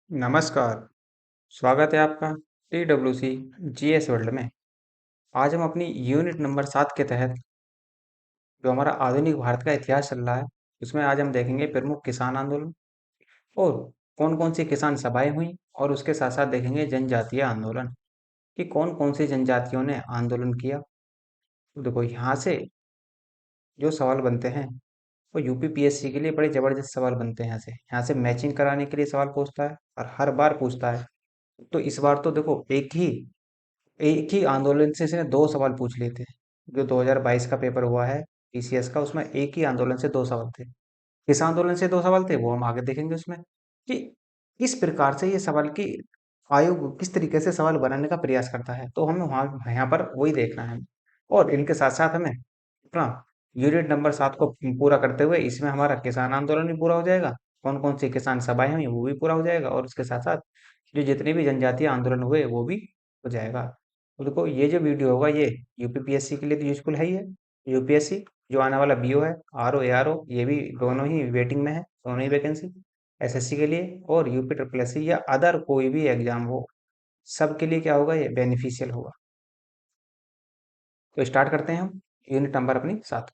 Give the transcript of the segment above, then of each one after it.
नमस्कार, स्वागत है आपका TWC जीएस वर्ल्ड में। आज हम अपनी यूनिट नंबर 7 के तहत जो हमारा आधुनिक भारत का इतिहास चल रहा है, उसमें आज हम देखेंगे प्रमुख किसान आंदोलन और कौन-कौन सी किसान सभाएं हुई और उसके साथ-साथ देखेंगे जनजातीय आंदोलन कि कौन-कौन सी जनजातियों ने आंदोलन किया। तो देखो यहाँ से जो सवाल बनते हैं वो यूपीपीएससी के लिए बड़े जबरदस्त सवाल बनते हैं। यहाँ से मैचिंग कराने के लिए सवाल पूछता है और हर बार पूछता है। तो इस बार तो देखो एक ही आंदोलन से इसने दो सवाल पूछ लिए थे। जो 2022 का पेपर हुआ है टीसीएस का, उसमें एक ही आंदोलन से दो सवाल थे। किस आंदोलन से दो सवाल थे वो हम आगे देखेंगे उसमें कि किस प्रकार से ये सवाल की आयोग किस तरीके से सवाल बनाने का प्रयास करता है। तो हमें वहाँ यहाँ पर वही देखना है और इनके साथ साथ हमें अपना यूनिट नंबर 7 को पूरा करते हुए इसमें हमारा किसान आंदोलन भी पूरा हो जाएगा, कौन कौन सी किसान सभाएं हुई वो भी पूरा हो जाएगा और उसके साथ साथ जो जितने भी जनजातीय आंदोलन हुए वो भी हो जाएगा। तो देखो ये जो वीडियो होगा ये यूपीपीएससी के लिए तो यूजफुल है ही है। यूपीएससी जो आने वाला बीओ है, आरओ एआरओ, ये भी दोनों ही वेटिंग में है, दोनों ही वैकेंसी एसएससी के लिए और यूपी ट्रिपल एससी या अदर कोई भी एग्जाम हो, सबके लिए क्या होगा, ये बेनिफिशियल होगा। तो स्टार्ट करते हैं हम यूनिट नंबर अपनी 7।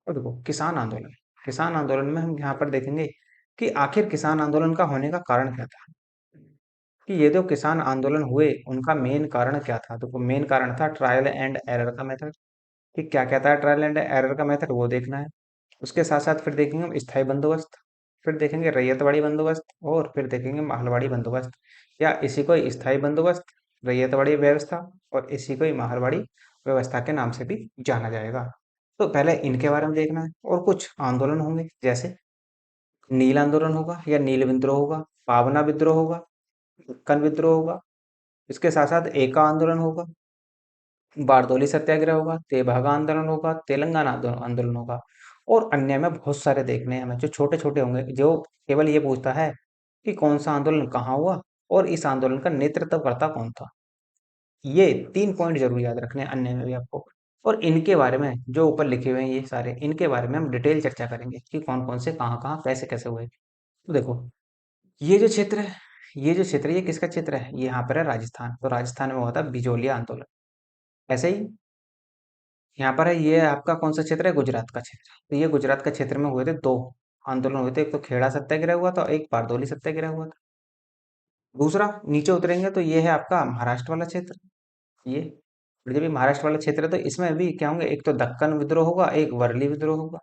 और देखो किसान आंदोलन में हम यहाँ पर देखेंगे कि आखिर किसान आंदोलन का होने का कारण क्या था, कि ये जो किसान आंदोलन हुए उनका मेन कारण क्या था। तो मेन कारण था ट्रायल एंड एरर का मेथड, कि क्या कहता है ट्रायल एंड एरर का मेथड वो देखना है। उसके साथ साथ फिर देखेंगे हम स्थायी बंदोबस्त, फिर देखेंगे रैयतवाड़ी बंदोबस्त और फिर देखेंगे महलवाड़ी बंदोबस्त, या इसी को ही स्थायी बंदोबस्त, रैयतवाड़ी व्यवस्था और इसी को ही महलवाड़ी व्यवस्था के नाम से भी जाना जाएगा। तो पहले इनके बारे में देखना है और कुछ आंदोलन होंगे जैसे नील आंदोलन होगा या नील विद्रोह होगा, पावना विद्रोह होगा, दक्कन विद्रोह होगा, इसके साथ साथ एका आंदोलन होगा, बारदौली सत्याग्रह होगा, तेभागा आंदोलन होगा, तेलंगाना आंदोलन होगा और अन्य में बहुत सारे देखने हैं हमें जो छोटे छोटे होंगे, जो केवल ये पूछता है कि कौन सा आंदोलन कहाँ हुआ और इस आंदोलन का नेतृत्व करता कौन था। ये 3 पॉइंट जरूर याद रखने हैं अन्य में भी आपको। और इनके बारे में जो ऊपर लिखे हुए हैं ये सारे, इनके बारे में हम डिटेल चर्चा करेंगे कि कौन कौन से कहाँ कहाँ कैसे कैसे हुए। तो देखो ये जो क्षेत्र है, ये किसका क्षेत्र है, ये यहाँ पर है राजस्थान। तो राजस्थान में हुआ था बिजोलिया आंदोलन। ऐसे ही यहाँ पर है, ये आपका कौन सा क्षेत्र है, गुजरात का क्षेत्र। तो ये गुजरात का क्षेत्र में हुए थे दो आंदोलन हुए थे, एक तो खेड़ा सत्याग्रह हुआ था, एक बारदौली सत्याग्रह हुआ था। दूसरा नीचे उतरेंगे तो ये है आपका महाराष्ट्र वाला क्षेत्र। ये और जब ये महाराष्ट्र वाला क्षेत्र है तो इसमें भी क्या होंगे, एक तो दक्कन विद्रोह होगा, एक वर्ली विद्रोह होगा।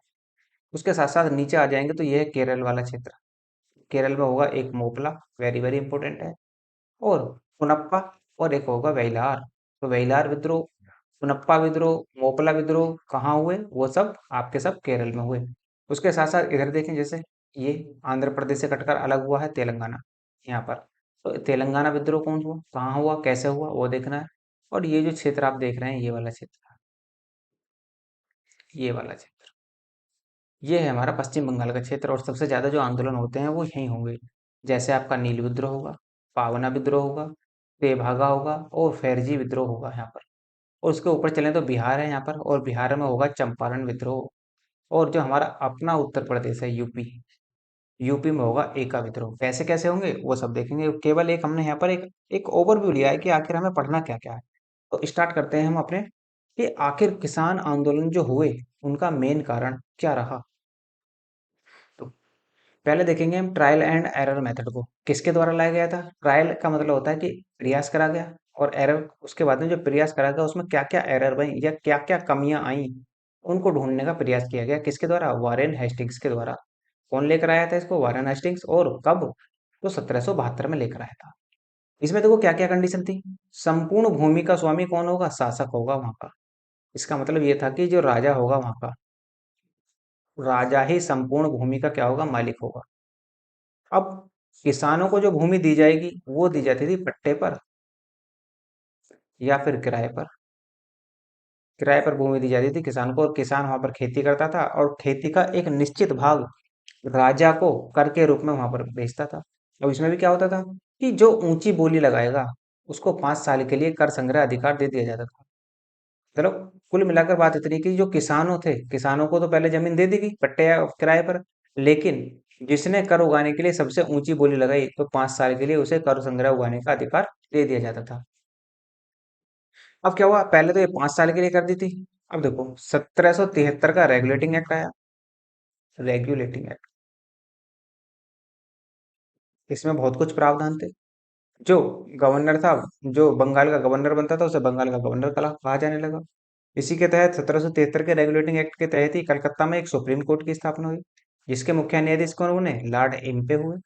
उसके साथ साथ नीचे आ जाएंगे तो ये है केरल वाला क्षेत्र। केरल में होगा एक मोपला, वेरी वेरी इंपॉर्टेंट है, और पुनप्पा, और एक होगा वेलार। तो वेलार विद्रोह, पुनप्पा विद्रोह, मोपला विद्रोह कहाँ हुए, वो सब आपके सब केरल में हुए। उसके साथ साथ इधर देखें, जैसे ये आंध्र प्रदेश से कटकर अलग हुआ है तेलंगाना, यहाँ पर तो तेलंगाना विद्रोह कौन हुआ, कहाँ हुआ, कैसे हुआ, वो देखना है। और ये जो क्षेत्र आप देख रहे हैं, ये वाला क्षेत्र, ये वाला क्षेत्र, ये है हमारा पश्चिम बंगाल का क्षेत्र और सबसे ज्यादा जो आंदोलन होते हैं वो यहीं होंगे। जैसे आपका नील विद्रोह होगा, पावना विद्रोह होगा, तेभागा होगा और फैरजी विद्रोह होगा यहाँ पर। और उसके ऊपर चलें तो बिहार है यहाँ पर, और बिहार में होगा चंपारण विद्रोह। और जो हमारा अपना उत्तर प्रदेश है यूपी, यूपी में होगा एका विद्रोह। कैसे कैसे होंगे वो सब देखेंगे, केवल एक हमने यहाँ पर एक एक ओवरव्यू लिया है कि आखिर हमें पढ़ना क्या क्या है। तो स्टार्ट करते हैं हम अपने कि आखिर किसान आंदोलन जो हुए उनका मेन कारण क्या रहा। तो पहले देखेंगे हम ट्रायल एंड एरर मेथड को, किसके द्वारा लाया गया था। ट्रायल का मतलब होता है कि प्रयास करा गया, और एरर उसके बाद में जो प्रयास करा गया उसमें क्या क्या एरर बनी या क्या क्या कमियां आई, उनको ढूंढने का प्रयास किया गया। किसके द्वारा, वारेन हेस्टिंग्स के द्वारा। कौन लेकर आया था इसको, वारेन हेस्टिंग्स, और कब, तो 1772 में लेकर आया था। इसमें देखो क्या क्या कंडीशन थी। संपूर्ण भूमि का स्वामी कौन होगा, शासक होगा वहां का। इसका मतलब ये था कि जो राजा होगा वहां का, राजा ही संपूर्ण भूमि का क्या होगा, मालिक होगा। अब किसानों को जो भूमि दी जाएगी वो दी जाती थी पट्टे पर या फिर किराए पर। किराए पर भूमि दी जाती थी किसान को, और किसान वहां पर खेती करता था और खेती का एक निश्चित भाग राजा को कर के रूप में वहां पर बेचता था। और इसमें भी क्या होता था कि जो ऊंची बोली लगाएगा उसको 5 साल के लिए कर संग्रह अधिकार दे दिया जाता था। चलो, कुल मिलाकर बात इतनी कि जो किसानों थे, किसानों को तो पहले जमीन दे दी गई पट्टे या किराए पर, लेकिन जिसने कर उगाने के लिए सबसे ऊंची बोली लगाई तो 5 साल के लिए उसे कर संग्रह उगाने का अधिकार दे दिया जाता था। अब क्या हुआ, पहले तो ये 5 साल के लिए कर दी थी। अब देखो 1773 का रेगुलेटिंग एक्ट आया। रेगुलेटिंग एक्ट, इसमें बहुत कुछ प्रावधान थे। जो गवर्नर था, जो बंगाल का गवर्नर बनता था, उसे बंगाल का गवर्नर कहा जाने लगा। इसी के तहत 1773 के रेगुलेटिंग एक्ट के तहत ही कलकत्ता में एक सुप्रीम कोर्ट की स्थापना हुई, जिसके मुख्य न्यायाधीश कौन बने, लॉर्ड इम्पे हुए।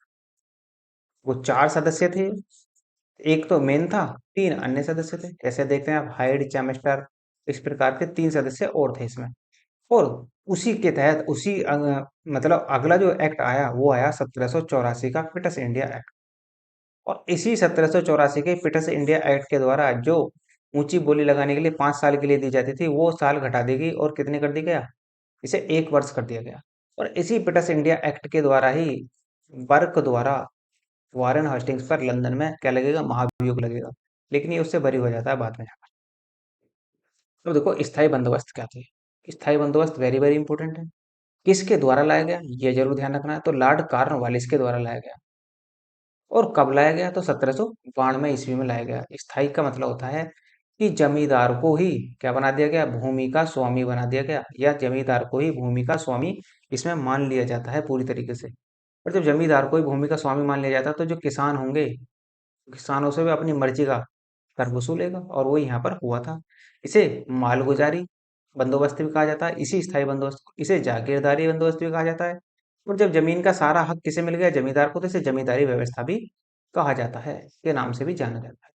वो 4 सदस्य थे। एक तो मेन था, 3 अन्य सदस्य थे। जैसे देखते हैं आप, हाइड, चैमेस्टर, इस प्रकार के 3 सदस्य और थे इसमें। और उसी के तहत मतलब अगला जो एक्ट आया वो आया 1784 का पिटस इंडिया एक्ट। और इसी 1784 के पिटस इंडिया एक्ट के द्वारा जो ऊंची बोली लगाने के लिए 5 साल के लिए दी जाती थी, वो साल घटा दी गई और कितने कर दिया गया, इसे 1 वर्ष कर दिया गया। और इसी पिटस इंडिया एक्ट के द्वारा ही बर्क द्वारा वारेन हेस्टिंग्स पर लंदन में क्या लगेगा, महाभियोग लगेगा। लेकिन ये उससे बरी हो जाता है बाद में जाकर। तो देखो स्थायी बंदोबस्त क्या थे। स्थायी बंदोबस्त वेरी वेरी इंपॉर्टेंट है। किसके द्वारा लाया गया, ये जरूर ध्यान रखना है। तो लॉर्ड कॉर्नवालिस के द्वारा लाया गया। और कब लाया गया, तो 1792 ईस्वी में लाया गया। स्थायी का मतलब होता है कि जमींदार को ही क्या बना दिया गया, भूमि का स्वामी बना दिया गया, या जमींदार को ही भूमि का स्वामी इसमें मान लिया जाता है पूरी तरीके से। और जब जमींदार को ही भूमि का स्वामी मान लिया जाता है, तो जो किसान होंगे, किसानों से भी अपनी मर्जी का कर वसूलेगा। और वो यहाँ पर हुआ था। इसे मालगुजारी बंदोबस्त भी कहा जाता है, इसी स्थायी बंदोबस्त को। इसे जागीरदारी बंदोबस्त भी कहा जाता है। और जब जमीन का सारा हक किसे मिल गया, जमींदार को, तो इसे जमींदारी व्यवस्था भी कहा जाता है, के नाम से भी जाना जाता है।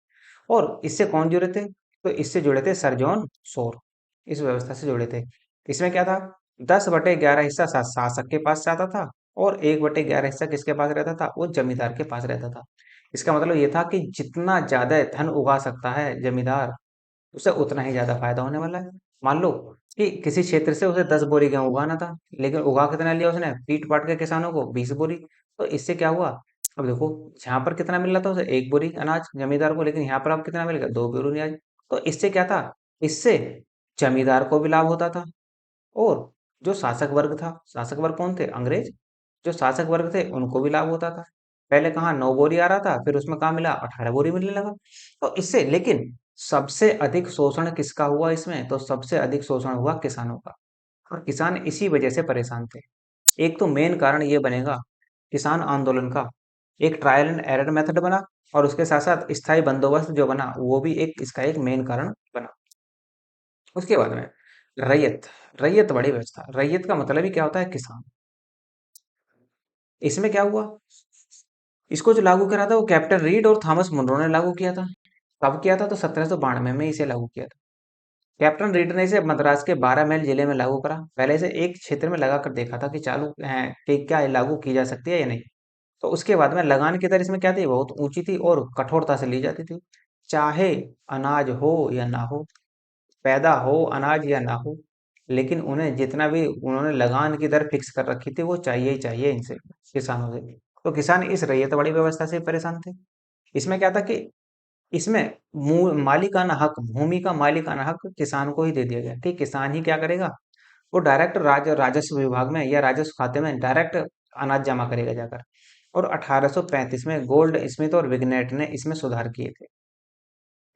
और इससे कौन जुड़े थे, तो इससे जुड़े थे सर जॉन सोर। इस व्यवस्था से जुड़े थे। इसमें क्या था, 10/11 हिस्सा शासक के पास जाता था, और 1/11 हिस्सा किसके पास रहता था, वो जमींदार के पास रहता था। इसका मतलब ये था कि जितना ज्यादा धन उगा सकता है जमींदार, उसे उतना ही ज्यादा फायदा होने वाला है। मान लो कि किसी क्षेत्र से उसे 10 बोरी गेहूं उगाना था, लेकिन उगा कितना लिया उसने, पीट पाट के किसानों को 20 बोरी। तो इससे क्या हुआ, अब देखो, जहां पर कितना मिल रहा था उसे 1 बोरी अनाज जमींदार को, लेकिन यहाँ पर अब कितना मिल गया, 2 बोरी अनाज। तो इससे क्या था, इससे जमींदार को भी लाभ होता था। और जो शासक वर्ग था, शासक वर्ग कौन थे, अंग्रेज, जो शासक वर्ग थे उनको भी लाभ होता था। पहले कहाँ 9 बोरी आ रहा था, फिर उसमें कहाँ मिला, 18 बोरी मिलने लगा। तो इससे लेकिन सबसे अधिक शोषण किसका हुआ इसमें, तो सबसे अधिक शोषण हुआ किसानों का। और किसान इसी वजह से परेशान थे। एक तो मेन कारण ये बनेगा किसान आंदोलन का, एक ट्रायल एंड एरर मेथड बना, और उसके साथ साथ स्थायी बंदोबस्त जो बना वो भी एक इसका एक मेन कारण बना। उसके बाद में रैयत, रैयत बड़ी व्यवस्था। रैयत का मतलब ही क्या होता है, किसान। इसमें क्या हुआ, इसको जो लागू करा था वो कैप्टन रीड और थॉमस मुनरो ने लागू किया था। कब किया था, तो 1792 में इसे लागू किया था। कैप्टन रीड ने इसे मद्रास के 12 मील जिले में लागू करा। पहले इसे एक क्षेत्र में लगा कर देखा था कि चालू है कि क्या ये लागू की जा सकती है या नहीं। तो उसके बाद में लगान की दर इसमें क्या थी, बहुत ऊंची थी और कठोरता से ली जाती थी। चाहे अनाज हो या ना हो, पैदा हो अनाज या ना हो, लेकिन उन्हें जितना भी उन्होंने लगान की दर फिक्स कर रखी थी वो चाहिए ही चाहिए इनसे, किसानों से। तो किसान इस रैयत वाली व्यवस्था से परेशान थे। इसमें क्या था कि इसमें मालिकाना हक, भूमि का मालिकाना हक किसान को ही दे दिया गया कि किसान ही क्या करेगा, वो डायरेक्ट राजस्व विभाग में या राजस्व खाते में डायरेक्ट अनाज जमा करेगा जाकर। और 1835 में गोल्ड स्मिथ और विग्नेट ने इसमें सुधार किए थे।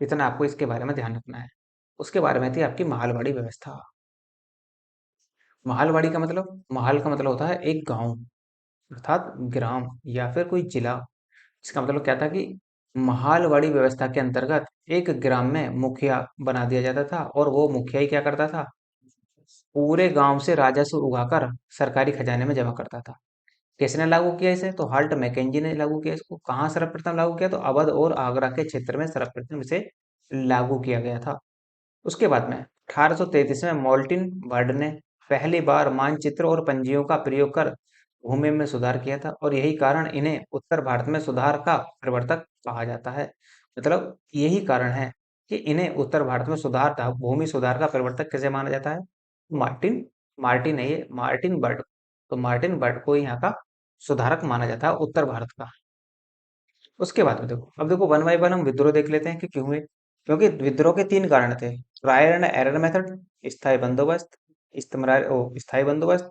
इतना आपको इसके बारे में ध्यान रखना है। उसके बारे में थी आपकी महालवाड़ी व्यवस्था। महाल का मतलब होता है एक गांव, अर्थात ग्राम या फिर कोई जिला। इसका मतलब क्या था कि महालवाड़ी व्यवस्था के अंतर्गत एक ग्राम में मुखिया बना दिया जाता था, और वो मुखिया ही क्या करता था, पूरे गांव से राजस्व उगाकर सरकारी खजाने में जमा करता था। किसने लागू किया इसे, तो हाल्ट मैकेंजी ने लागू किया इसको। कहाँ सर्वप्रथम लागू किया, तो अवध और आगरा के क्षेत्र में सर्वप्रथम इसे लागू किया गया था। उसके बाद में 1833 में मार्टिन बर्ड ने पहली बार मानचित्र और पंजियों का प्रयोग कर भूमि में सुधार किया था, और यही कारण इन्हें उत्तर भारत में सुधार का प्रवर्तक कहा जाता है। मतलब यही कारण है कि इन्हें उत्तर भारत में सुधार था, भूमि सुधार का प्रवर्तक किसे माना जाता है, मार्टिन, मार्टिन है ये, मार्टिन बर्ड। तो मार्टिन बर्ड को यहाँ का सुधारक माना जाता है उत्तर भारत का। उसके बाद में देखो, अब देखो वन बाय वन हम विद्रोह देख लेते हैं कि क्यों हुए। क्योंकि विद्रोह के 3 कारण थे, ट्रायल एंड एरर मेथड, स्थायी बंदोबस्त, स्थायी बंदोबस्त,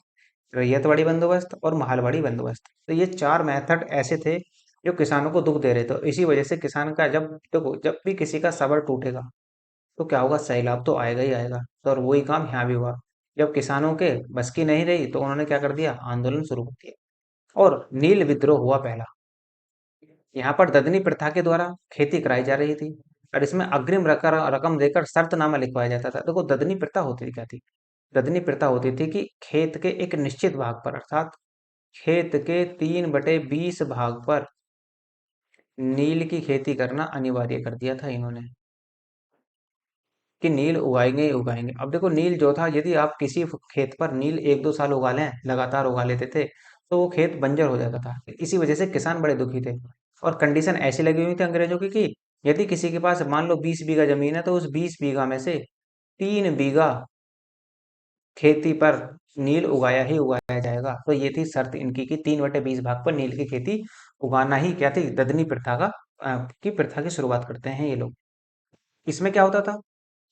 रैयतवाड़ी बंदोबस्त और महलवाड़ी बंदोबस्त। तो ये चार मेथड ऐसे थे जो किसानों को दुख दे रहे थे। इसी वजह से किसान का जब देखो जब भी किसी का सबर टूटेगा तो क्या होगा, सैलाब तो आएगा ही आएगा। तो और वही काम यहाँ भी हुआ। जब किसानों के बस की नहीं रही तो उन्होंने क्या कर दिया, आंदोलन शुरू कर दिया। और नील विद्रोह हुआ पहला। यहाँ पर ददनी प्रथा के द्वारा खेती कराई जा रही थी और इसमें अग्रिम रकम देकर शर्तनामा लिखवाया जाता था। देखो ददनी प्रथा होती थी क्या थी, ददनी प्रथा होती थी कि खेत के एक निश्चित भाग पर अर्थात खेत के 3/20 भाग पर नील की खेती करना अनिवार्य कर दिया था इन्होंने, कि नील उगाएंगे ही उगाएंगे। अब देखो नील जो था, यदि आप किसी खेत पर नील 1-2 साल उगा लें, लगातार उगा लेते थे, तो वो खेत बंजर हो जाता था। इसी वजह से किसान बड़े दुखी थे। और कंडीशन ऐसी लगी हुई थी अंग्रेजों की कि यदि किसी के पास मान लो 20 बीघा जमीन है तो उस 20 बीघा में से 3 बीघा खेती पर नील उगाया ही उगाया जाएगा। तो ये थी शर्त इनकी कि 3/20 भाग पर नील की खेती उगाना ही क्या थी, ददनी प्रथा की प्रथा की शुरुआत करते हैं ये लोग। इसमें क्या होता था,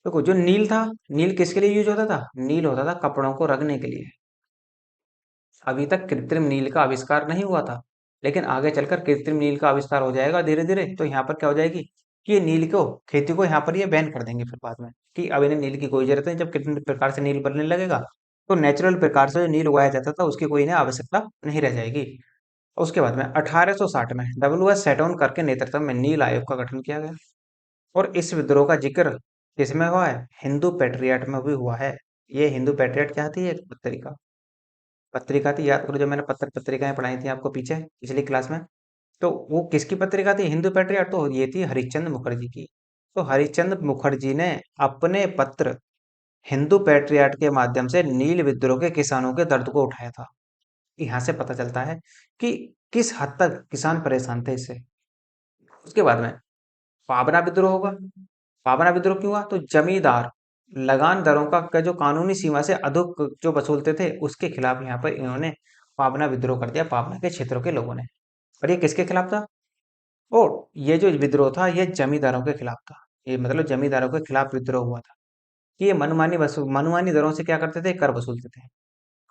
देखो जो नील था, नील किसके लिए यूज होता था, नील होता था कपड़ों को रगड़ने के लिए। अभी तक कृत्रिम नील का आविष्कार नहीं हुआ था, लेकिन आगे चलकर कृत्रिम नील का आविष्कार हो जाएगा धीरे धीरे। तो यहाँ पर क्या हो जाएगी कि ये नील को खेती को यहाँ पर ये बैन कर देंगे फिर बाद में, कि अब इन्हें नील की कोई जरूरत नहीं। जब कृत्रिम प्रकार से नील बनने लगेगा तो नेचुरल प्रकार से जो नील उगाया जाता था उसकी कोई इन्हें आवश्यकता नहीं रह जाएगी। उसके बाद में 1860 में डब्ल्यू एस सेटोन करके नेतृत्व में नील आयोग का गठन किया गया। और इस विद्रोह का जिक्र किसमें हुआ है, हिंदू पेट्रियट में भी हुआ है। ये हिंदू पेट्रियट क्या थी, एक पत्रिका, पत्रिका थी। याद करो जो मैंने पत्र पत्रिकाएं पढ़ाई थी आपको पीछे पिछली क्लास में, तो वो किसकी पत्रिका थी, हिंदू पेट्रियट। तो ये थी हरिश्चंद्र मुखर्जी की। तो हरिश्चंद्र मुखर्जी ने अपने पत्र हिंदू पेट्रियट के माध्यम से नील विद्रोह के किसानों के दर्द को उठाया था। यहाँ से पता चलता है कि किस हद तक किसान परेशान थे इससे। उसके बाद में पाबना विद्रोह होगा। पाबना विद्रोह क्यों हुआ, तो जमींदार लगान दरों का जो कानूनी सीमा से अधिक जो वसूलते थे उसके खिलाफ यहाँ पर इन्होंने पाबना विद्रोह कर दिया, पाबना के क्षेत्रों के लोगों ने। और ये किसके खिलाफ था, ओ ये जो विद्रोह था ये जमींदारों के खिलाफ था। ये मतलब जमींदारों के खिलाफ विद्रोह हुआ था कि ये मनमानी दरों से क्या करते थे, कर वसूलते थे।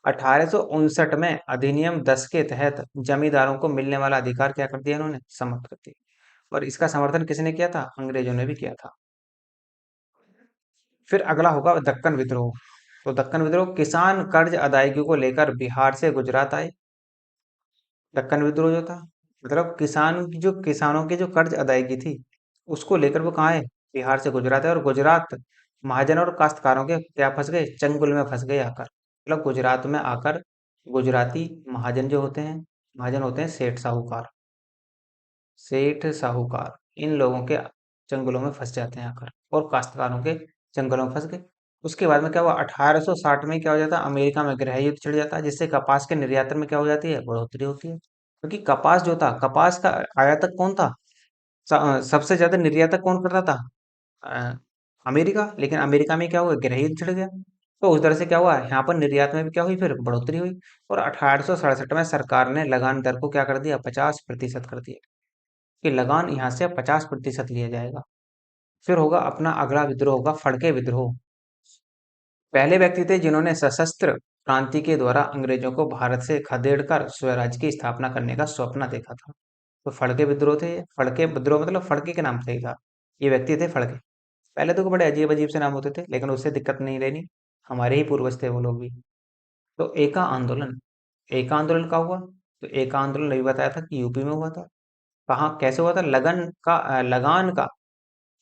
1859 में अधिनियम 10 के तहत जमींदारों को मिलने वाला अधिकार क्या कर दिया इन्होंने, समाप्त कर दिया। और इसका समर्थन किसने किया था, अंग्रेजों ने भी किया था। फिर अगला होगा दक्कन विद्रोह। तो दक्कन विद्रोह किसान कर्ज अदायगी को लेकर बिहार से गुजरात आए। दक्कन विद्रोह जो था मतलब किसानों की जो कर्ज अदायगी थी उसको लेकर वो कहाँ है, बिहार से गुजरात है। और गुजरात महाजन और काश्तकारों के क्या फंस गए, चंगुल में फंस गए आकर। मतलब गुजरात में आकर गुजराती महाजन जो होते हैं, महाजन होते हैं सेठ साहूकार, सेठ साहूकार इन लोगों के जंगलों में फंस जाते हैं आकर, और काश्तकारों के जंगलों में फंस गए। उसके बाद में क्या हुआ, 1860 में क्या हो जाता है, अमेरिका में गृह युद्ध छिड़ जाता है, जिससे कपास के निर्यात में क्या हो जाती है, बढ़ोतरी होती है। क्योंकि कपास जो था, कपास का आयातक कौन था, सबसे ज्यादा निर्यातक कौन करता था, अ, अमेरिका। लेकिन अमेरिका में क्या हुआ, गृह युद्ध छिड़ गया। तो उस तरह से क्या हुआ, यहाँ पर निर्यात में भी क्या हुई, फिर बढ़ोतरी हुई। और 1867 में सरकार ने लगान दर को क्या कर दिया, 50% कर दिया, कि लगान यहाँ से 50% लिया जाएगा। फिर होगा अपना अगला विद्रोह होगा फड़के विद्रोह। पहले व्यक्ति थे जिन्होंने सशस्त्र क्रांति के द्वारा अंग्रेजों को भारत से खदेड़कर स्वराज्य की स्थापना करने का स्वप्न देखा था। तो फड़के विद्रोह थे ये। फड़के विद्रोह मतलब फड़के के नाम से ही था। ये व्यक्ति थे फड़के। पहले तो बड़े अजीब अजीब से नाम होते थे, लेकिन उससे दिक्कत नहीं लेनी, हमारे ही पूर्वज थे वो लोग भी। तो एका आंदोलन, एका आंदोलन का हुआ, तो एका आंदोलन अभी बताया था कि यूपी में हुआ था। कहाँ कैसे हुआ था, लगान का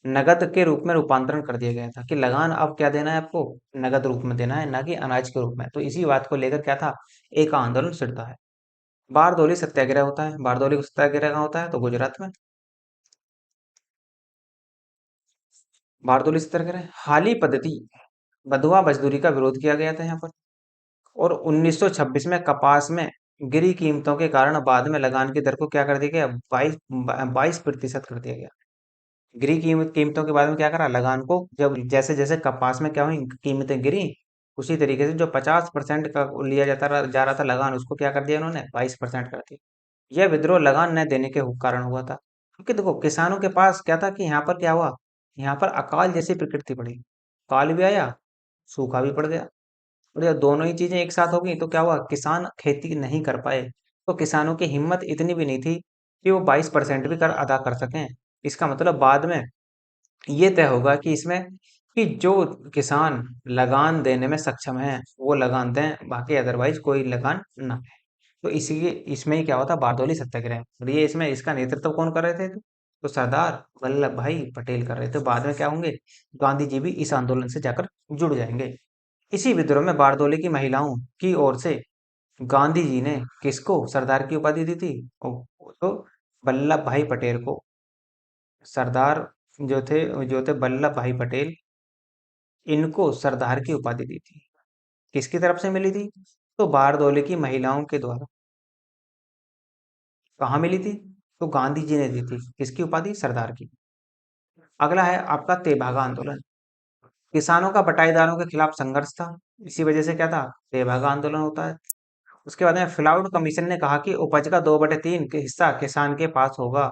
नगद के रूप में रूपांतरण कर दिया गया था, कि लगान अब क्या देना है आपको, नगद रूप में देना है, ना कि अनाज के रूप में। तो इसी बात को लेकर क्या था, एक आंदोलन छिड़ता है। बारदोली सत्याग्रह होता है। बारदोली सत्याग्रह कहाँ होता है, तो गुजरात में। बारदोली सत्याग्रह हाली पद्धति, बंधुआ मजदूरी का विरोध किया गया था यहाँ पर। और 1926 में कपास में गिरी कीमतों के कारण बाद में लगान की दर को क्या कर दिया गया, 22% कर दिया गया। गिरी कीमतों के बाद में क्या करा, लगान को जब जैसे जैसे कपास में क्या हुई, कीमतें गिरी, उसी तरीके से जो 50% का लिया जा रहा था लगान, उसको क्या कर दिया उन्होंने, 22% कर दिया। यह विद्रोह लगान न देने के कारण हुआ था। क्योंकि देखो किसानों के पास क्या था, कि यहाँ पर क्या हुआ, यहाँ पर अकाल जैसी प्रकृति पड़ी, काल भी आया, सूखा भी पड़ गया। और जब दोनों ही चीजें एक साथ हो गई तो क्या हुआ, किसान खेती नहीं कर पाए। तो किसानों की हिम्मत इतनी भी नहीं थी कि वो 22% भी कर अदा कर सकें। इसका मतलब बाद में ये तय होगा कि इसमें कि जो किसान लगान देने में सक्षम है वो लगान दें, बाकी अदरवाइज कोई लगान ना दें। तो इसी इसमें ही क्या होता, बारदौली सत्याग्रह। और ये इसमें इसका नेतृत्व कौन कर रहे थे, तो सरदार वल्लभ भाई पटेल कर रहे थे। बाद में क्या होंगे, गांधी जी भी इस आंदोलन से जाकर जुड़ जाएंगे। इसी विद्रोह में बारदौली की महिलाओं की ओर से गांधी जी ने किसको सरदार की उपाधि दी थी, वो तो वल्लभ भाई पटेल को। सरदार जो थे वल्लभ भाई पटेल, इनको सरदार की उपाधि दी थी। किसकी तरफ से मिली थी, तो बारदौली की महिलाओं के द्वारा। कहाँ मिली थी, तो गांधी जी ने दी थी। किसकी उपाधि, सरदार की। अगला है आपका तेभागा आंदोलन। किसानों का बटाईदारों के खिलाफ संघर्ष था, इसी वजह से क्या था, तेभागा आंदोलन होता है। उसके बाद में फिलाउड कमीशन ने कहा कि उपज का 2/3 के हिस्सा किसान के पास होगा।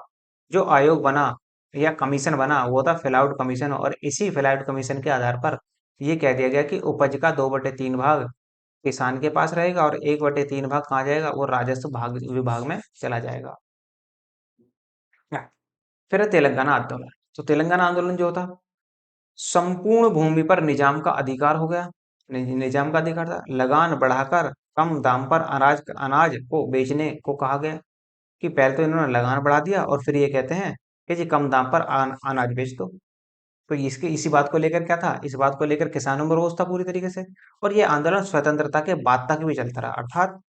जो आयोग बना या कमीशन बना वो था फिलाउड कमीशन, और इसी फिलाउड कमीशन के आधार पर ये कह दिया गया कि उपज का 2/3 भाग किसान के पास रहेगा और 1/3 भाग कहाँ जाएगा, वो राजस्व भाग विभाग में चला जाएगा। फिर है तेलंगाना आंदोलन। तो तेलंगाना आंदोलन जो था, संपूर्ण भूमि पर निजाम का अधिकार हो गया। निजाम का अधिकार था। लगान बढ़ाकर कम दाम पर अनाज अनाज को बेचने को कहा गया। कि पहले तो इन्होंने लगान बढ़ा दिया और फिर ये कहते हैं कि जी कम दाम पर अनाज बेच दो। तो इसके इसी बात को लेकर क्या था, इस बात को लेकर किसानों में रोष था पूरी तरीके से। और ये आंदोलन स्वतंत्रता के बाद तक भी चलता रहा। अर्थात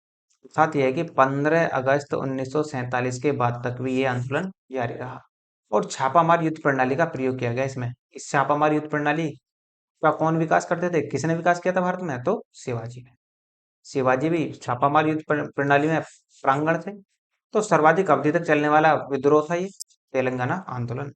साथ ये है कि 15 अगस्त 1947 के बाद तक भी ये आंदोलन जारी रहा। और छापामार युद्ध प्रणाली का प्रयोग किया गया इसमें। इस छापामार युद्ध प्रणाली का कौन विकास करते थे, किसने विकास किया था भारत में, तो शिवाजी ने। शिवाजी भी छापामार युद्ध प्रणाली में प्रांगण थे। तो सर्वाधिक अवधि तक चलने वाला विद्रोह था ये तेलंगाना आंदोलन।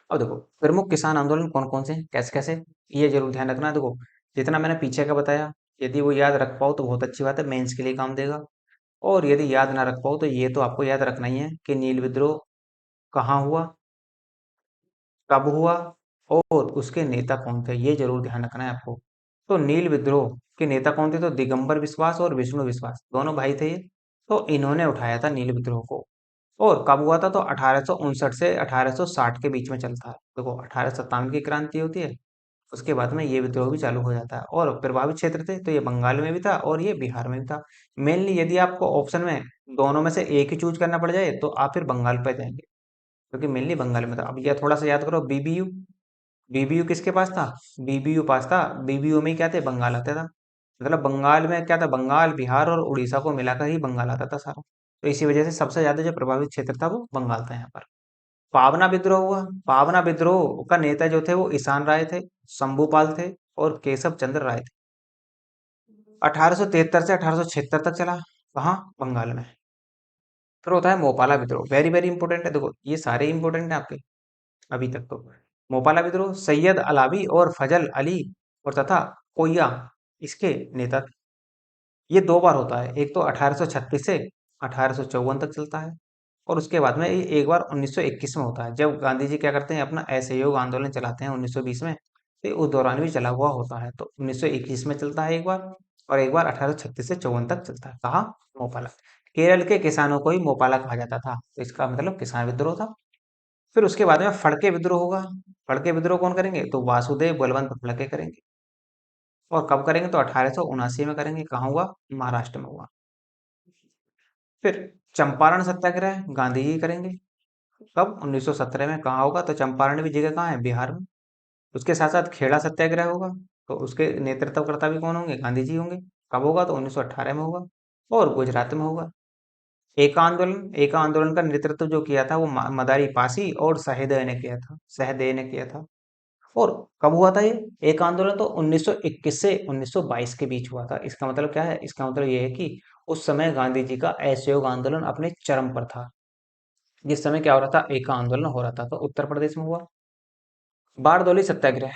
अब देखो प्रमुख किसान आंदोलन कौन कौन से हैं, कैसे कैसे, ये जरूर ध्यान रखना। देखो जितना मैंने पीछे का बताया, यदि वो याद रख पाओ तो बहुत अच्छी बात है, मेंस के लिए काम देगा। और यदि याद ना रख पाओ तो ये तो आपको याद रखना ही है कि नील विद्रोह कहाँ हुआ, कब हुआ, और उसके नेता कौन थे, ये जरूर ध्यान रखना है आपको। तो नील विद्रोह के नेता कौन थे, तो दिगंबर विश्वास और विष्णु विश्वास, दोनों भाई थे ये। तो इन्होंने उठाया था नील विद्रोह को। और कब हुआ था, तो 1859 से 1860 के बीच में चलता है। देखो 1857 की क्रांति होती है, उसके बाद में ये विद्रोह भी चालू हो जाता है। और प्रभावित क्षेत्र थे तो ये बंगाल में भी था और ये बिहार में भी था। मेनली यदि आपको ऑप्शन में दोनों में से एक ही चूज करना पड़ जाए तो आप फिर बंगाल पे जाएंगे, क्योंकि मेनली बंगाल में था। अब यह थोड़ा सा याद करो, बीबीयू। बीबीयू किसके पास था, बीबीयू पास था। बीबीयू में ही क्या थे, बंगाल आता था। मतलब बंगाल में क्या था, बंगाल बिहार और उड़ीसा को मिलाकर ही बंगाल आता था सारा। तो इसी वजह से सबसे ज्यादा जो प्रभावित क्षेत्र था वो बंगाल था यहाँ पर। पावना विद्रोह हुआ। पावना विद्रोह का नेता जो थे वो ईशान राय थे, शंभूपाल थे और केशव चंद्र राय थे। 1873 से 1876 तक चला। कहाँ, बंगाल में। फिर होता है मोपाला विद्रोह, वेरी वेरी इंपॉर्टेंट है। देखो ये सारे इंपॉर्टेंट है आपके अभी तक तो। मोपाला विद्रोह सैयद अलावी और फजल अली और तथा कोया इसके नेता थे। ये दो बार होता है, एक तो 1836 से 1854 तक चलता है, और उसके बाद में ये एक बार 1921 में होता है, जब गांधी जी क्या करते हैं, अपना असहयोग आंदोलन चलाते हैं 1920 में। तो उस दौरान भी चला हुआ होता है। तो 1921 में चलता है एक बार, और एक बार 1836 से 54 तक चलता है। कहाँ, मोपाला। केरल के किसानों को ही मोपाला कहा जाता था, तो इसका मतलब किसान विद्रोह था। फिर उसके बाद में फड़के विद्रोह होगा। फड़के विद्रोह कौन करेंगे, तो वासुदेव बलवंत फड़के करेंगे। और कब करेंगे, तो 1879 में करेंगे। कहाँ हुआ, महाराष्ट्र में हुआ। फिर चंपारण सत्याग्रह गांधी जी करेंगे। कब, 1917 में। कहाँ होगा, तो चंपारण भी जगह कहाँ है, बिहार में। उसके साथ साथ खेड़ा सत्याग्रह होगा। तो उसके नेतृत्वकर्ता भी कौन होंगे, गांधी जी होंगे। कब होगा, तो 1918 में होगा। और गुजरात में होगा। एका आंदोलन का नेतृत्व जो किया था वो मदारी पासी और सहदेव ने किया था, सहदेव ने किया था। और कब हुआ था ये एक आंदोलन, तो 1921 से 1922 के बीच हुआ था। इसका मतलब क्या है, इसका मतलब ये है कि उस समय गांधी जी का असहयोग आंदोलन अपने चरम पर था। जिस समय क्या हो रहा था, एक आंदोलन हो रहा था, तो उत्तर प्रदेश में हुआ। बारदौली सत्याग्रह,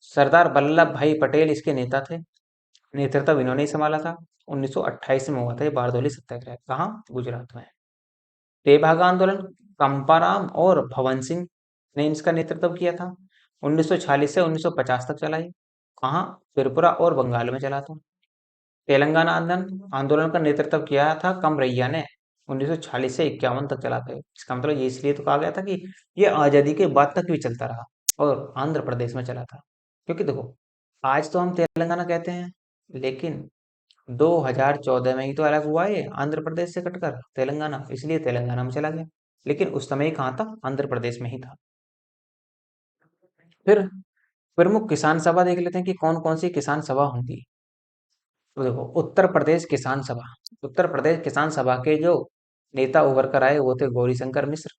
सरदार वल्लभ भाई पटेल इसके नेता थे। नेतृत्व इन्होंने ही संभाला था। 1928 में हुआ था ये बारदौली सत्याग्रह। कहाँ, गुजरात में। तेभागा आंदोलन, कंपाराम और भवन सिंह ने इसका नेतृत्व किया था। 1946 से 1950 तक चला ये। कहाँ? त्रिपुरा और बंगाल में चला था। तेलंगाना आंदोलन आंदोलन का नेतृत्व किया था कमरैया ने। 1940 से 51 तक चला था। इसका मतलब ये इसलिए तो कहा गया था कि ये आजादी के बाद तक भी चलता रहा और आंध्र प्रदेश में चला था। क्योंकि देखो, आज तो हम तेलंगाना कहते हैं, लेकिन 2014 में ही तो अलग हुआ है आंध्र प्रदेश से कटकर तेलंगाना, इसलिए तेलंगाना में चला गया। लेकिन उस समय कहाँ था? आंध्र प्रदेश में ही था। फिर प्रमुख किसान सभा देख लेते हैं कि कौन कौन सी किसान सभा होंगी। तो देखो, उत्तर प्रदेश किसान सभा। उत्तर प्रदेश किसान सभा के जो नेता उभर कर आए वो थे गौरीशंकर मिश्र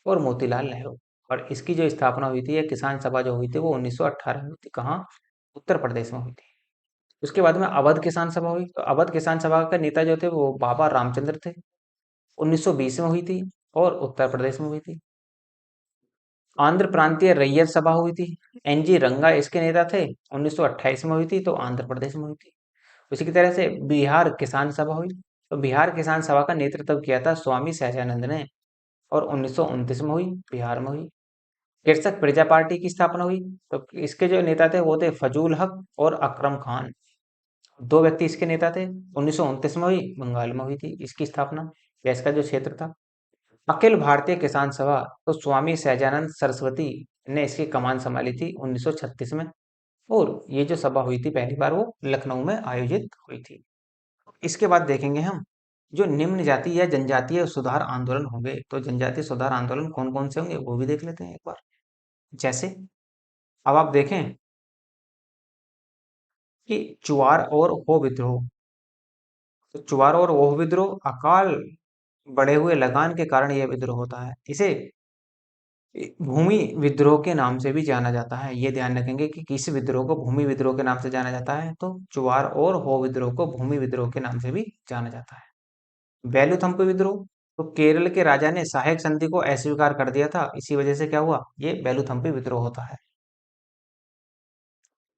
और मोतीलाल नेहरू। और इसकी जो स्थापना हुई थी, ये किसान सभा जो हुई थी वो 1918 में हुई थी। कहाँ? उत्तर प्रदेश में हुई थी। उसके बाद में अवध किसान सभा हुई। तो अवध किसान सभा के नेता जो थे वो बाबा रामचंद्र थे। 1920 में हुई थी और उत्तर प्रदेश में हुई थी। आंध्र प्रांतीय रैयत सभा हुई थी। एनजी रंगा इसके नेता थे। 1928 में हुई थी तो आंध्र प्रदेश में हुई थी। उसी की तरह से बिहार किसान सभा हुई। तो बिहार किसान सभा का नेतृत्व किया था स्वामी सहजानंद ने और 1929 में हुई, बिहार में हुई। कृषक प्रजा पार्टी की स्थापना हुई। तो इसके जो नेता थे वो थे फजूल हक और अकरम खान। दो व्यक्ति इसके नेता थे। 1929 में हुई, बंगाल में हुई थी इसकी स्थापना, या इसका जो क्षेत्र था। अखिल भारतीय किसान सभा, तो स्वामी सहजानंद सरस्वती ने इसकी कमान संभाली थी 1936 में। और ये जो सभा हुई थी पहली बार वो लखनऊ में आयोजित हुई थी। इसके बाद देखेंगे हम जो निम्न जाति या जनजातीय सुधार आंदोलन होंगे। तो जनजातीय सुधार आंदोलन कौन कौन से होंगे वो भी देख लेते हैं एक बार। जैसे अब आप देखें कि चुआर और हो विद्रोह। तो चुआर और ओह विद्रोह अकाल बढ़े हुए लगान के कारण यह विद्रोह होता है। इसे भूमि विद्रोह के नाम से भी जाना जाता है। ये ध्यान रखेंगे कि किस विद्रोह को भूमि विद्रोह के नाम से जाना जाता है। तो चुआर और हो विद्रोह को भूमि विद्रोह के नाम से भी जाना जाता है। बेलूथम्पी विद्रोह, तो केरल के राजा ने सहायक संधि को अस्वीकार कर दिया था। इसी वजह से क्या हुआ? ये बेलूथम्पी विद्रोह होता है।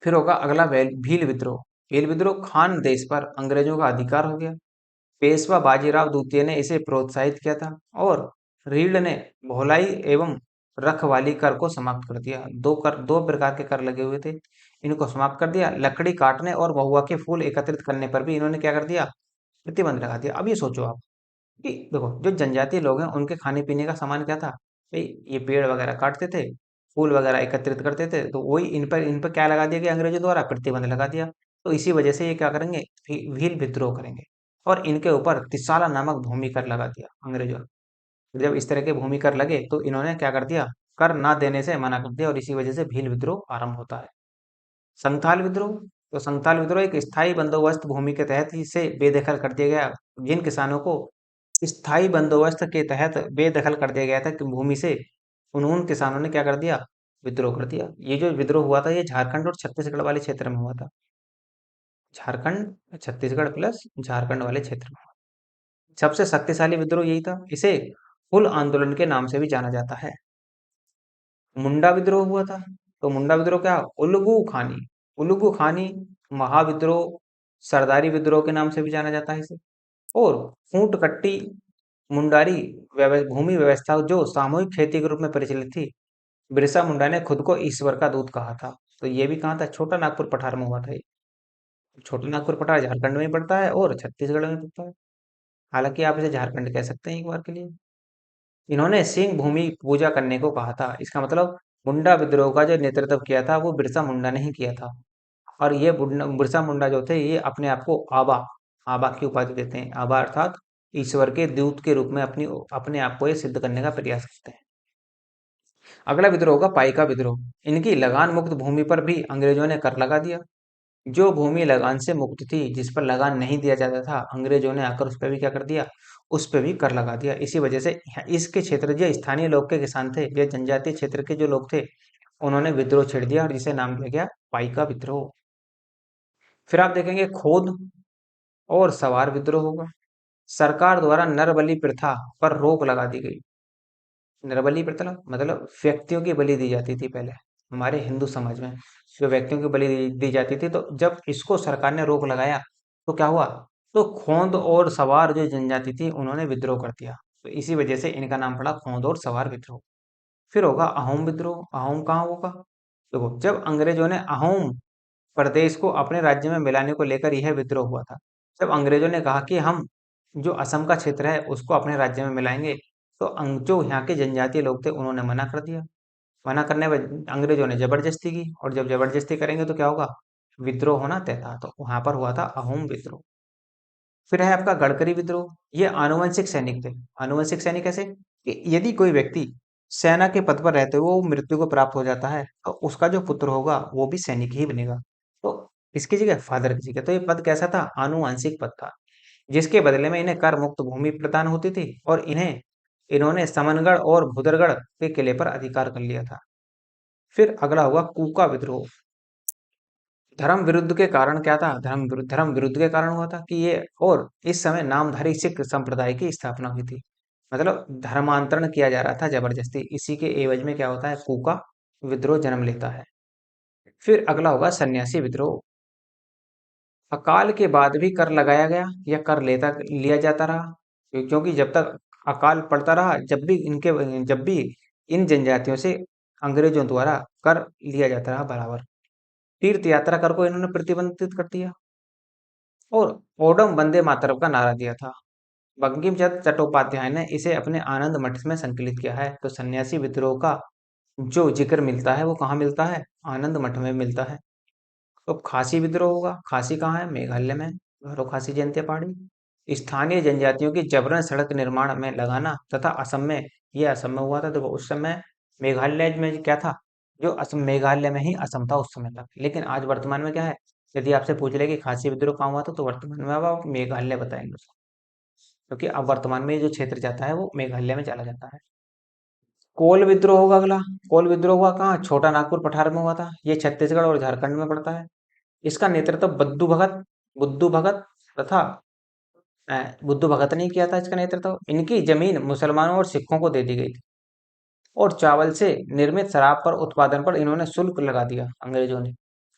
फिर होगा अगला भील विद्रोह। भील विद्रोह खान देश पर अंग्रेजों का अधिकार हो गया। पेशवा बाजीराव द्वितीय ने इसे प्रोत्साहित किया था और रीढ़ ने भोलाई एवं रखवाली कर को समाप्त कर दिया। दो प्रकार के कर लगे हुए थे, इनको समाप्त कर दिया। लकड़ी काटने और महुआ के फूल एकत्रित करने पर भी इन्होंने क्या कर दिया? प्रतिबंध लगा दिया। अब ये सोचो आप कि देखो, जो जनजातीय लोग हैं उनके खाने पीने का सामान क्या था भाई? ये पेड़ वगैरह काटते थे, फूल वगैरह एकत्रित करते थे, तो वही इन पर क्या लगा दिया गया अंग्रेजों द्वारा? प्रतिबंध लगा दिया। तो इसी वजह से ये क्या करेंगे? भील विद्रोह करेंगे और इनके ऊपर तिसाला नामक भूमि कर लगा दिया अंग्रेजों ने। जब इस तरह के भूमि कर लगे तो इन्होंने क्या कर दिया? कर ना देने से मना कर दिया और इसी वजह से भील विद्रोह आरंभ होता है। संथाल विद्रोह, तो संथाल विद्रोह एक स्थायी बंदोबस्त भूमि के तहत इसे बेदखल कर दिया गया। जिन किसानों को स्थायी बंदोबस्त के तहत बेदखल कर दिया गया था कि भूमि से, उन किसानों ने क्या कर दिया? विद्रोह कर दिया। ये जो विद्रोह हुआ था ये झारखंड और छत्तीसगढ़ वाले क्षेत्र में हुआ था। झारखंड, छत्तीसगढ़ प्लस झारखंड वाले क्षेत्र में। सबसे शक्तिशाली विद्रोह यही था। इसे हुल आंदोलन के नाम से भी जाना जाता है। मुंडा विद्रोह हुआ था। तो मुंडा विद्रोह क्या? उल्लू खानी महाविद्रोह, सरदारी विद्रोह के नाम से भी जाना जाता है इसे। और फूट कट्टी मुंडारी भूमि व्यवस्था जो सामूहिक खेती के रूप में प्रचलित थी। बिरसा मुंडा ने खुद को ईश्वर का दूत कहा था। तो ये भी कहाँ था? छोटा नागपुर पठार में हुआ था ये। छोटा नागपुर पठार झारखंड में ही पड़ता है और छत्तीसगढ़ में पड़ता है। हालांकि आप इसे झारखंड कह सकते हैं एक बार के लिए। इन्होंने सिंह भूमि पूजा करने को कहा था। इसका मतलब मुंडा विद्रोह का जो नेतृत्व किया था वो बिरसा मुंडा ने ही किया था। और ये बिरसा मुंडा जो थे ये अपने आप को आबा आबा की उपाधि देते हैं। आबा अर्थात ईश्वर के दूत के रूप में अपने आप को ये सिद्ध करने का प्रयास करते हैं। अगला विद्रोह होगा पाइका विद्रोह। इनकी लगान मुक्त भूमि पर भी अंग्रेजों ने कर लगा दिया। जो भूमि लगान से मुक्त थी, जिस पर लगान नहीं दिया जाता था, अंग्रेजों ने आकर उस पर भी क्या कर दिया? उस पर भी कर लगा दिया। इसी वजह से इसके क्षेत्र जो स्थानीय लोग के किसान थे, जो जनजातीय क्षेत्र के जो लोग थे, उन्होंने विद्रोह छेड़ दिया और जिसे नाम दिया गया पाइका विद्रोह। फिर आप देखेंगे खोद और सवार विद्रोह होगा। सरकार द्वारा नरबलि प्रथा पर रोक लगा दी गई। नरबलि प्रथा मतलब व्यक्तियों की बलि दी जाती थी पहले हमारे हिंदू समाज में। जो व्यक्तियों की बलि दी जाती थी, तो जब इसको सरकार ने रोक लगाया तो क्या हुआ? तो खोंद और सवार जो जनजाति थी उन्होंने विद्रोह कर दिया। तो इसी वजह से इनका नाम पड़ा खोंद और सवार विद्रोह। फिर होगा अहोम विद्रोह। अहोम कहाँ होगा? देखो, जब अंग्रेजों ने अहोम प्रदेश को अपने राज्य में मिलाने को लेकर यह विद्रोह हुआ था। जब अंग्रेजों ने कहा कि हम जो असम का क्षेत्र है उसको अपने राज्य में मिलाएंगे, तो जो यहाँ के जनजातीय लोग थे उन्होंने मना कर दिया। मना करने पर अंग्रेजों ने जबरदस्ती की, और जब जबरदस्ती करेंगे तो क्या होगा, विद्रोह होना तय था। तो वहां पर हुआ था अहोम विद्रोह। फिर है आपका गडकरी विद्रोह। ये आनुवंशिक सैनिक थे। आनुवंशिक सैनिक कैसे, कि यदि कोई व्यक्ति सेना के पद पर रहते हुए वो मृत्यु को प्राप्त हो जाता है, तो उसका जो पुत्र होगा वो भी सैनिक ही बनेगा। तो इसकी जगह फादर की जगह, तो ये पद कैसा था, आनुवंशिक पद था, जिसके बदले में इन्हें कर मुक्त भूमि प्रदान होती थी, और इन्होंने समनगढ़ और भुदरगढ़ के किले पर अधिकार कर लिया था। फिर अगला हुआ कूका विद्रोह। धर्म विरुद्ध के कारण क्या था, धर्म विरुद्ध के कारण हुआ था कि ये, और इस समय नामधारी सिख संप्रदाय की स्थापना हुई थी। मतलब धर्मांतरण किया जा रहा था जबरदस्ती। इसी के एवज में क्या होता है, कूका विद्रोह जन्म लेता है। फिर अगला होगा सन्यासी विद्रोह। अकाल के बाद भी कर लगाया गया या कर लेता लिया जाता रहा, क्योंकि जब तक अकाल पड़ता रहा, जब भी इन जनजातियों से अंग्रेजों द्वारा कर लिया जाता रहा बराबर। तीर्थ यात्रा कर को इन्होंने प्रतिबंधित कर दिया, और ओडम वंदे मातरम का नारा दिया था। बंकिम चंद्र चट्टोपाध्याय ने इसे अपने आनंद मठ में संकलित किया है। तो सन्यासी विद्रोह का जो जिक्र मिलता है वो कहाँ मिलता है, आनंद मठ में मिलता है। तो खासी विद्रोह होगा। खासी कहाँ है, मेघालय में, गारो खासी जयंतिया पहाड़ी। स्थानीय जनजातियों की जबरन सड़क निर्माण में लगाना तथा असम में, ये असम में हुआ था। देखो उस समय मेघालय में क्या था, जो असम, मेघालय में ही असम था उस समय तक। लेकिन आज वर्तमान में क्या है, यदि आपसे पूछ ले कि खासी विद्रोह कहाँ हुआ था, तो वर्तमान में अब आप मेघालय बताएंगे उसको, क्योंकि अब वर्तमान में ये जो क्षेत्र जाता है वो मेघालय में चला जाता है। कोल विद्रोह होगा अगला। कोल विद्रोह हुआ कहाँ, छोटा नागपुर पठार में हुआ था। ये छत्तीसगढ़ और झारखंड में पड़ता है। इसका नेतृत्व बुद्धू भगत तथा बुद्धू भगत ने किया था। इसका नेतृत्व, इनकी जमीन मुसलमानों और सिखों को दे दी गई थी, और चावल से निर्मित शराब पर उत्पादन पर इन्होंने शुल्क लगा दिया अंग्रेजों ने।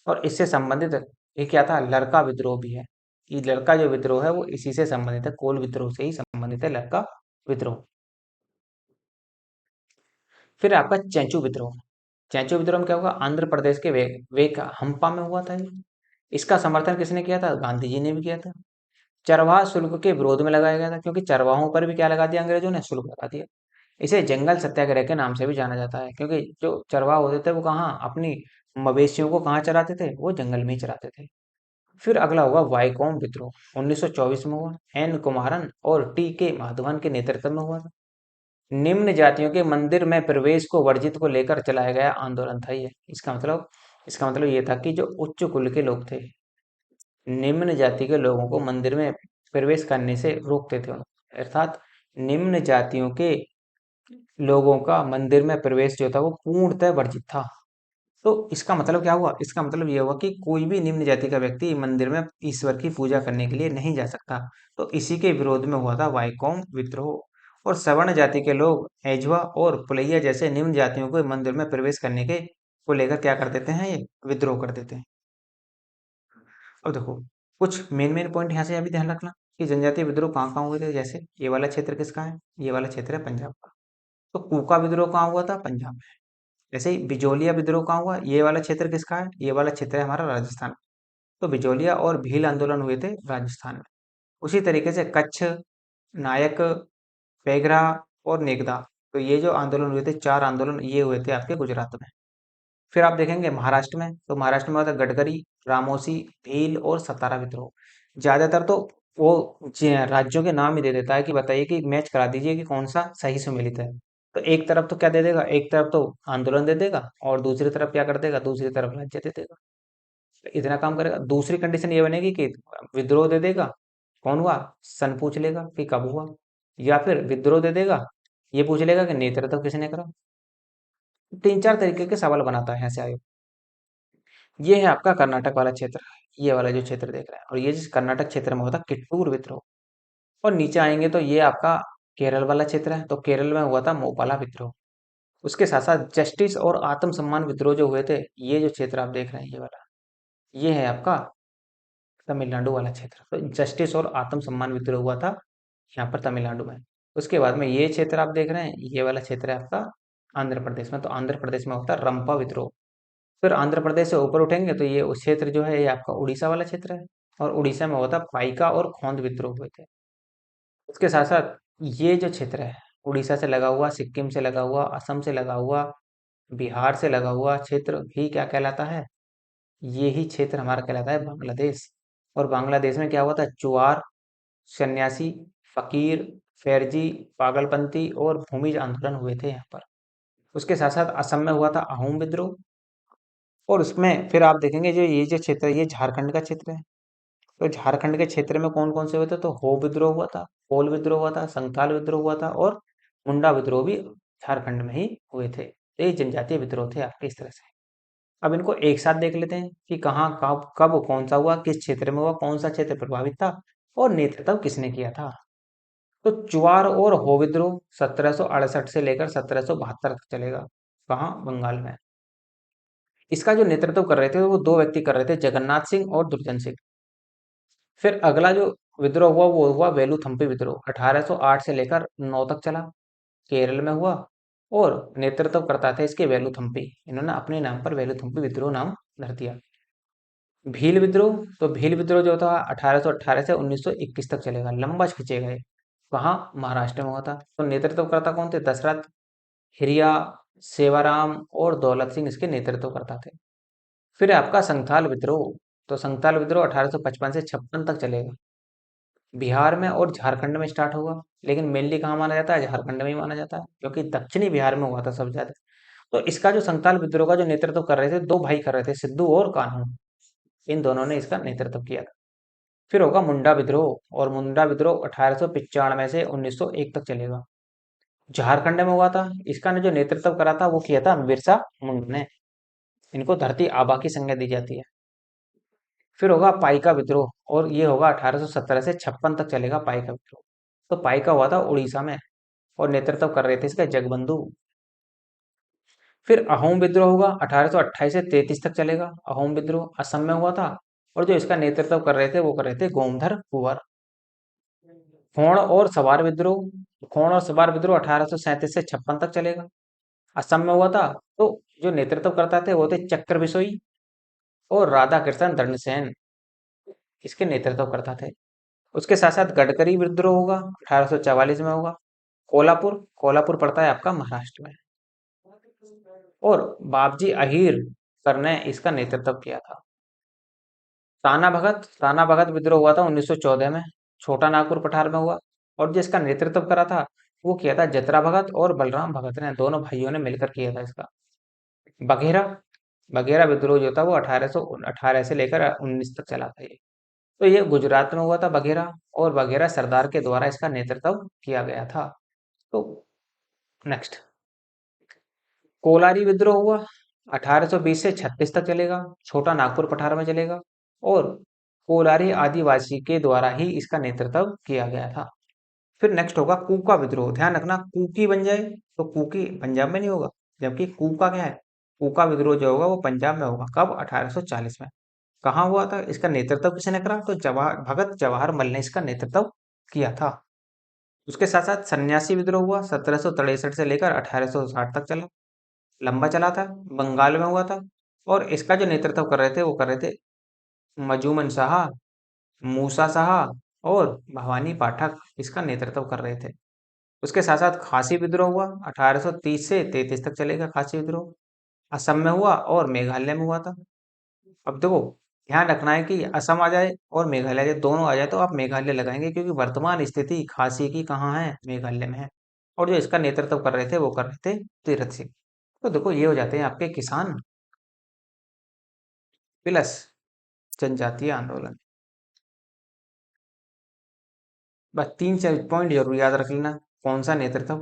और इससे संबंधित ये क्या था, लड़का विद्रोह भी है। ये लड़का जो विद्रोह है वो इसी से संबंधित है, कोल विद्रोह से ही संबंधित है लड़का विद्रोह। फिर आपका चैंचू विद्रोह। चैंचू विद्रोह में क्या होगा, आंध्र प्रदेश के वेक हम्पा में हुआ था ये। इसका समर्थन किसने किया था, गांधी जी ने भी किया था। चरवाहा शुल्क के विरोध में लगाया गया था, क्योंकि चरवाहों पर भी क्या लगा दिया अंग्रेजों ने, शुल्क लगा दिया। इसे जंगल सत्याग्रह के नाम से भी जाना जाता है, क्योंकि जो चरवाहा होते थे वो कहाँ अपनी मवेशियों को कहाँ चराते थे, वो जंगल में ही चराते थे। फिर अगला हुआ वाइकोम विद्रोह। 1924 में हुआ। एन कुमारन और टी के माधवन के नेतृत्व में हुआ था। निम्न जातियों के मंदिर में प्रवेश को वर्जित को लेकर चलाया गया आंदोलन था ये। इसका मतलब ये था कि जो उच्च कुल के लोग थे, निम्न जाति के लोगों को मंदिर में प्रवेश करने से रोकते थे। अर्थात निम्न जातियों के लोगों का मंदिर में प्रवेश जो था वो पूर्णतः वर्जित था। तो इसका मतलब क्या हुआ, इसका मतलब ये हुआ कि कोई भी निम्न जाति का व्यक्ति मंदिर में ईश्वर की पूजा करने के लिए नहीं जा सकता। तो इसी के विरोध में हुआ था वाइकोम विद्रोह। और सवर्ण जाति के लोग एजवा और पुलैया जैसे निम्न जातियों को मंदिर में प्रवेश करने के को लेकर क्या कर देते हैं, ये विद्रोह कर देते हैं। अब देखो कुछ मेन मेन पॉइंट यहाँ से अभी ध्यान रखना कि जनजातीय विद्रोह कहाँ कहाँ हुए थे। जैसे ये वाला क्षेत्र किसका है, ये वाला क्षेत्र है पंजाब का। तो कूका विद्रोह कहाँ हुआ था, पंजाब में। जैसे ही बिजोलिया विद्रोह कहाँ हुआ, ये वाला क्षेत्र किसका है, ये वाला क्षेत्र है हमारा राजस्थान। तो बिजोलिया और भील आंदोलन हुए थे राजस्थान में। उसी तरीके से कच्छ, नायक, पेगरा और नेगदा, तो ये जो आंदोलन हुए थे, चार आंदोलन ये हुए थे आपके गुजरात में। फिर आप देखेंगे महाराष्ट्र में, तो महाराष्ट्र में हुआ था गडकरी, रामोसी, भील और सतारा विद्रोह। ज्यादातर तो वो राज्यों के नाम ही दे देता है कि बताइए कि मैच करा दीजिए कि कौन सा सही सुमेलित है। तो एक तरफ तो क्या दे देगा, एक तरफ तो आंदोलन दे देगा, और दूसरी तरफ क्या कर देगा, दूसरी तरफ राज्य दे देगा। तो इतना काम करेगा। दूसरी कंडीशन ये बनेगी कि विद्रोह दे देगा, कौन हुआ, सन पूछ लेगा कि कब हुआ, या फिर विद्रोह दे देगा, ये पूछ लेगा कि नेतृत्व किसने करा। तीन चार तरीके के सवाल बनाता है यहाँ से आयोग। ये है आपका कर्नाटक वाला क्षेत्र, ये वाला जो क्षेत्र देख रहे हैं, और ये जिस कर्नाटक क्षेत्र में होता है किट्टूर विद्रोह। और नीचे आएंगे तो ये आपका केरल वाला क्षेत्र है, तो केरल में हुआ था मोपाला विद्रोह। उसके साथ साथ जस्टिस और आत्मसम्मान विद्रोह जो हुए थे, ये जो क्षेत्र आप देख रहे हैं ये वाला, ये है आपका तमिलनाडु वाला क्षेत्र। तो जस्टिस और आत्मसम्मान विद्रोह हुआ था यहाँ पर तमिलनाडु में। उसके बाद में ये क्षेत्र आप देख रहे हैं, ये वाला क्षेत्र है आपका आंध्र प्रदेश में। तो आंध्र प्रदेश में होता है रंपा विद्रोह। फिर आंध्र प्रदेश से ऊपर उठेंगे तो ये उस क्षेत्र जो है ये आपका उड़ीसा वाला क्षेत्र है। और उड़ीसा में हुआ था पाइका और खोंद विद्रोह हुए थे। उसके साथ साथ ये जो क्षेत्र है, उड़ीसा से लगा हुआ, सिक्किम से लगा हुआ, असम से लगा हुआ, बिहार से लगा हुआ क्षेत्र भी क्या कहलाता है? ये ही क्षेत्र हमारा कहलाता है बांग्लादेश। और बांग्लादेश में क्या हुआ था? चुआर, सन्यासी, फकीर, फैरजी, पागलपंथी और भूमिज आंदोलन हुए थे यहाँ पर। उसके साथ साथ असम में हुआ था अहोम विद्रोह। और उसमें फिर आप देखेंगे जो ये जो क्षेत्र है ये झारखंड का क्षेत्र है। तो झारखंड के क्षेत्र में कौन कौन से हुए थे? तो हो विद्रोह हुआ था, कोल विद्रोह हुआ था, संथाल विद्रोह हुआ था और मुंडा विद्रोह भी झारखंड में ही हुए थे। तो ये जनजातीय विद्रोह थे आपके इस तरह से। अब इनको एक साथ देख लेते हैं कि कहाँ कब कब कौन सा हुआ, किस क्षेत्र में हुआ, कौन सा क्षेत्र प्रभावित था और नेतृत्व किसने किया था। तो चुआर और हो विद्रोह 1768 से लेकर 1772 तक चलेगा। कहाँ? बंगाल में। इसका जो नेतृत्व कर रहे थे वो दो व्यक्ति कर रहे थे, जगन्नाथ सिंह और दुर्जन सिंह। फिर अगला जो विद्रोह हुआ वो हुआ वेलुथम्पी विद्रोह। 1808 से लेकर 9 तक चला, केरल में हुआ। और नेतृत्व करता था इसके वेलुथम्पी। इन्होंने अपने नाम पर वेलुथम्पी विद्रोह नाम धर दिया। भील विद्रोह, तो भील विद्रोह जो था 1818 से 1921 तक चलेगा, लंबा खींचेगा ये। वहां महाराष्ट्र में हुआ था। तो नेतृत्व करता कौन थे? दशरथ, हिरिया, सेवाराम और दौलत सिंह इसके नेतृत्व करता थे। फिर आपका संथाल विद्रोह। तो संथाल विद्रोह 1855 से 56 तक चलेगा। बिहार में और झारखंड में स्टार्ट होगा, लेकिन मेनली कहाँ माना जाता है? झारखंड में ही माना जाता है, क्योंकि दक्षिणी बिहार में हुआ था सबसे ज्यादा। तो इसका जो संथाल विद्रोह का जो नेतृत्व कर रहे थे, दो भाई कर रहे थे, सिद्धू और कान्हू। इन दोनों ने इसका नेतृत्व किया था। फिर होगा मुंडा विद्रोह। और मुंडा विद्रोह 1895 से 1901 तक चलेगा, झारखंड में हुआ था। इसका ने जो नेतृत्व करा था वो किया था बिरसा मुंडा ने। इनको धरती आबा की संज्ञा दी जाती है। फिर होगा पाइका विद्रोह और ये होगा 1817 से 56 तक चलेगा पाइका विद्रोह। तो पाइका हुआ था उड़ीसा में और नेतृत्व कर रहे थे इसका जगबंधु। फिर अहोम विद्रोह होगा 1828 से 33 तक चलेगा। अहोम विद्रोह असम में हुआ था और जो इसका नेतृत्व कर रहे थे वो कर रहे थे गोमधर कुंवर। खोण और सवार विद्रोह, खोण और सवार विद्रोह 1837 से 56 तक चलेगा, असम में हुआ था। तो जो नेतृत्व करता थे वो थे चक्र बिसोई और राधा कृष्ण दंडसेन, इसके नेतृत्व करता थे। उसके साथ साथ गडकरी विद्रोह होगा, 1844 में होगा। कोल्हापुर, कोल्हापुर पड़ता है आपका महाराष्ट्र में। और बाबजी अहीर सर ने इसका नेतृत्व किया था। ताना भगत विद्रोह हुआ था 1914 में, छोटा नागपुर पठार में हुआ। और जिसका नेतृत्व करा था वो किया था जतरा भगत और बलराम भगत ने, दोनों भाइयों ने मिलकर किया था इसका। बघेरा, बघेरा विद्रोह जो था वो 1818 से लेकर 19 तक चला था ये। तो ये गुजरात में हुआ था बघेरा। और बघेरा सरदार के द्वारा इसका नेतृत्व किया गया था। तो नेक्स्ट, कोलारी विद्रोह हुआ 1820 से 36 तक चलेगा, छोटा नागपुर पठार में चलेगा। और कोलारी आदिवासी के द्वारा ही इसका नेतृत्व किया गया था। फिर नेक्स्ट होगा कूका विद्रोह। ध्यान रखना, कुकी बन जाए तो कुकी पंजाब में नहीं होगा, जबकि कूका क्या है? कूका विद्रोह जो होगा वो पंजाब में होगा। कब? 1840 में। कहाँ हुआ था? इसका नेतृत्व किसने करा? तो भगत जवाहर मल ने इसका नेतृत्व किया था। उसके साथ साथ सन्यासी विद्रोह हुआ 1763 से लेकर 1860 तक चला, लंबा चला था, बंगाल में हुआ था। और इसका जो नेतृत्व कर रहे थे वो कर रहे थे मजूमन शाह, मूसा शाह और भवानी पाठक इसका नेतृत्व कर रहे थे। उसके साथ साथ खासी विद्रोह हुआ 1830 से 33 तक चलेगा। खासी विद्रोह असम में हुआ और मेघालय में हुआ था। अब देखो, ध्यान रखना है कि असम आ जाए और मेघालय आ जाए, दोनों आ जाए तो आप मेघालय लगाएंगे, क्योंकि वर्तमान स्थिति खासी की कहाँ है? मेघालय में है। और जो इसका नेतृत्व कर रहे थे वो कर रहे थे तीरथ सिंह। तो देखो ये हो जाते हैं आपके किसान प्लस जनजातीय आंदोलन। बस तीन चार पॉइंट जरूर याद रख लेना। कौन सा नेतृत्व,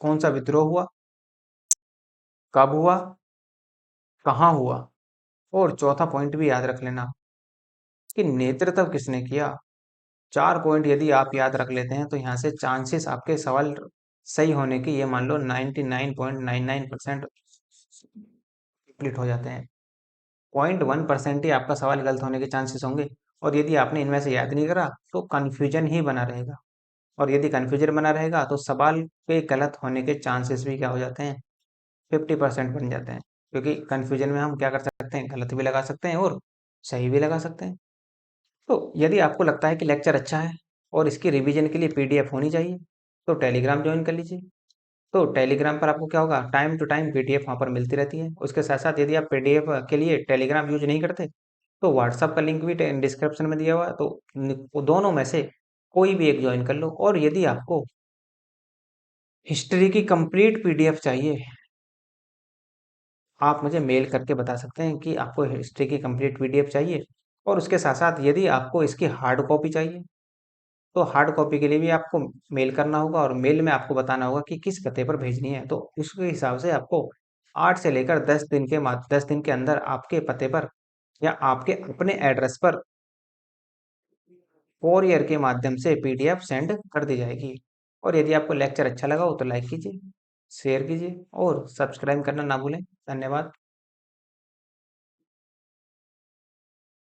कौन सा विद्रोह हुआ, कब हुआ, कहाँ हुआ। और चौथा पॉइंट भी याद रख लेना कि नेतृत्व किसने किया। चार पॉइंट यदि आप याद रख लेते हैं तो यहाँ से चांसेस आपके सवाल सही होने की ये मान लो 99.99% कंप्लीट हो जाते हैं। 0.1% ही आपका सवाल गलत होने के चांसेस होंगे। और यदि आपने इनमें से याद नहीं करा तो कन्फ्यूजन ही बना रहेगा। और यदि कन्फ्यूजन बना रहेगा तो सवाल के गलत होने के चांसेस भी क्या हो जाते हैं? 50% बन जाते हैं। क्योंकि कन्फ्यूजन में हम क्या कर सकते हैं, गलत भी लगा सकते हैं और सही भी लगा सकते हैं। तो यदि आपको लगता है कि लेक्चर अच्छा है और इसकी रिवीजन के लिए पीडीएफ होनी चाहिए, तो टेलीग्राम ज्वाइन कर लीजिए। तो टेलीग्राम पर आपको क्या होगा, टाइम टू टाइम पीडीएफ वहाँ पर मिलती रहती है। उसके साथ साथ यदि आप पीडीएफ के लिए टेलीग्राम यूज नहीं करते, तो व्हाट्सएप का लिंक भी डिस्क्रिप्शन में दिया हुआ है, तो वो दोनों में से कोई भी एक ज्वाइन कर लो। और यदि आपको हिस्ट्री की कंप्लीट पीडीएफ चाहिए, आप मुझे मेल करके बता सकते हैं कि आपको हिस्ट्री की कंप्लीट पीडीएफ चाहिए। और उसके साथ साथ यदि आपको इसकी हार्ड कॉपी चाहिए, तो हार्ड कॉपी के लिए भी आपको मेल करना होगा और मेल में आपको बताना होगा कि किस पते पर भेजनी है। तो उसके हिसाब से आपको 8 से लेकर 10 दिन के अंदर आपके पते पर या आपके अपने एड्रेस पर कोरियर के माध्यम से पीडीएफ सेंड कर दी जाएगी। और यदि आपको लेक्चर अच्छा लगा हो तो लाइक कीजिए, शेयर कीजिए और सब्सक्राइब करना ना भूलें। धन्यवाद।